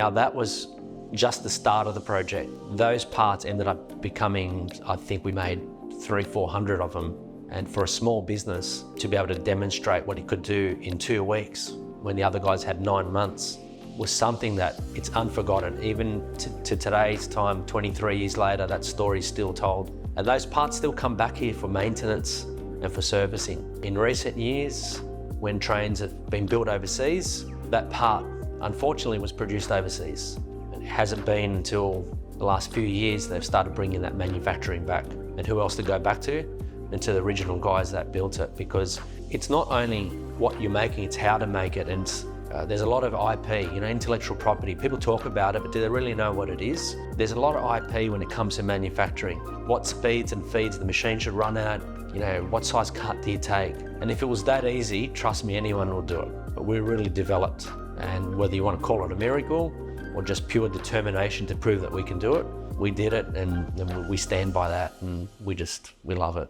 Now that was just the start of the project. Those parts ended up becoming, I think we made 300-400 of them. And for a small business to be able to demonstrate what it could do in 2 weeks when the other guys had 9 months was something that it's unforgotten. Even to today's time, 23 years later, that story's still told. And those parts still come back here for maintenance and for servicing. In recent years, when trains have been built overseas, that part unfortunately was produced overseas. It hasn't been until the last few years they've started bringing that manufacturing back. And who else to go back to? And to the original guys that built it, because it's not only what you're making, it's how to make it. And there's a lot of IP, intellectual property. People talk about it, but do they really know what it is? There's a lot of IP when it comes to manufacturing. What speeds and feeds the machine should run at, what size cut do you take? And if it was that easy, trust me, anyone will do it. But we're really developed. And whether you want to call it a miracle or just pure determination to prove that we can do it, we did it, and we stand by that, and we love it.